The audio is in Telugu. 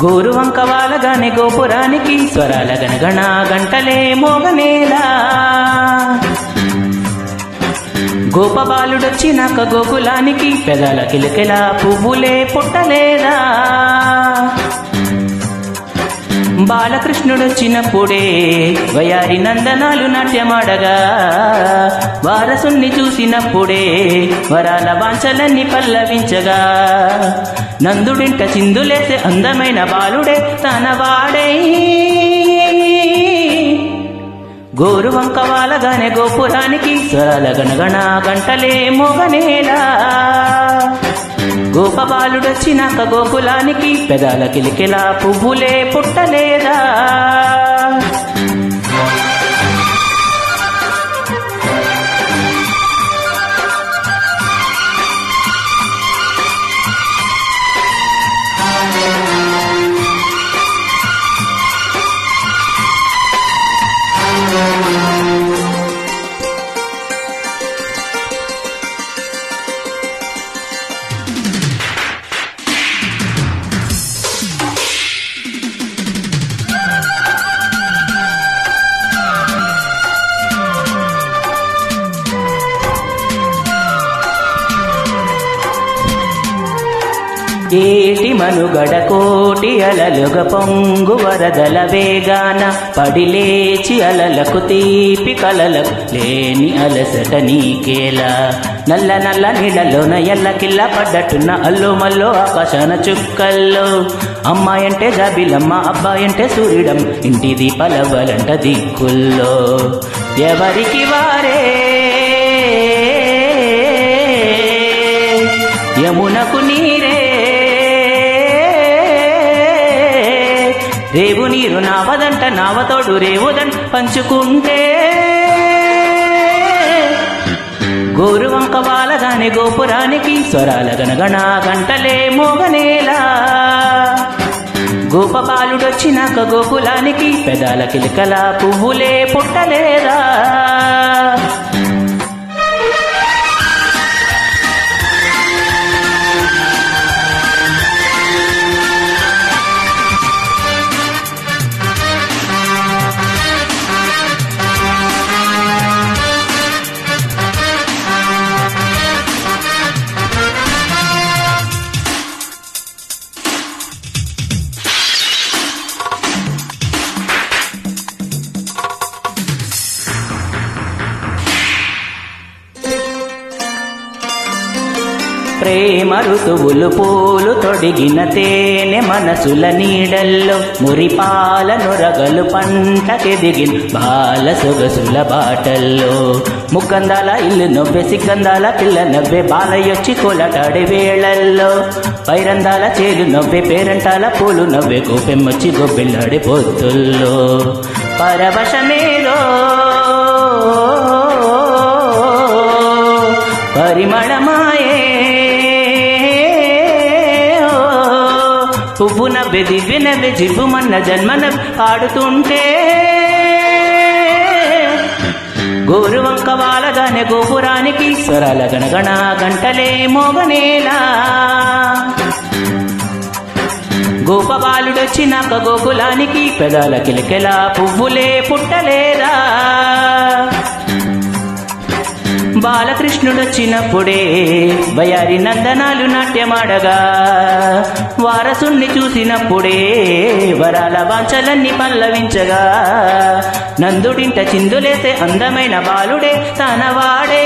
గోరువంక వాలగానే గోపురానికి స్వరాల గణగణ గంటలే మోగనేలా గోపబాలుడొచ్చినాక గోకులానికి పెదాల కిలకిల పువ్వులే పుట్టలేదా బాలకృష్ణుడొచ్చినప్పుడే వయారి నందనాలు నాట్యమాడగా వారసుని చూసినప్పుడే వరాల వాంఛలన్నీ పల్లవించగా నందుడింట చిందులేసే అందమైన బాలుడే తన వాడై గోరువంక వాలగానే గోపురానికి స్వరాల గణగణ గంటలే మోగనేలా గోపబాలుడొచ్చినాక గోకులానికి పెదాల కిలికిల పువ్వులే పుట్టలేదా ఏటి మనుగడ కోటి అలలుగ పొంగు వరదల వేగాన పడిలేచి అలలకు తీపి కలలకు లేని అలసట నీకేలా నల్ల నల్ల నీళ్ళలోన ఎల్లకిల్ల పడ్డట్టున్న అల్లు మల్లో ఆకాశాన చుక్కల్లో అమ్మాయంటే జాబిలమ్మ అబ్బాయంటే సూర్యుడం ఇంటి దీపాలవ్వాలంట దిక్కుల్లో ఎవరికి వారే యమునకు నీరే రేవు నీరు నావదంట నావతోడు రేవుదంట పంచుకుంటే గోరువంక వాలగానే గోపురానికి స్వరాల గణగణ గంటలే మోగనేలా గోపబాలుడొచ్చినాక గోకులానికి పెదాల కిలకల పువ్వులే పుట్టలేదా ప్రేమ ఋతువులు పూలు తొడిగిన తేనె మనసుల నీడల్లో మురిపాల నొరగలు పంటకెదిగిన బాల సొగసుల బాటల్లో ముగ్గందాల ఇల్లు నవ్వే సిగ్గందాల పిల్ల నవ్వే బాలయ్యొచ్చి కోలటాడే వేళల్లో పైరందాల చేలు నవ్వే పేరంటాల పూలు నవ్వే గోపెమ్మొచ్చి గొబ్బెల్లాడే పొద్దుల్లో పరవశమేలో పరిమళమాయే పువ్వు నవ్వే దివ్య నవ్వే జివ్వుమన్న జన్మన పాడుతుంటే గోరువంక వాలగానే గోపురానికి స్వరాల గణగణ గంటలే మోగనేలా గోపబాలుడొచ్చినాక గోకులానికి పెదాల కిలకిల పువ్వులే పుట్టలేదా బాలకృష్ణుడొచ్చినప్పుడే వయారి నందనాలు నాట్యమాడగా వారసుని చూసినప్పుడే వరాల వాంఛలన్నీ పల్లవించగా నందుడింట చిందులేసే అందమైన బాలుడే తన వాడే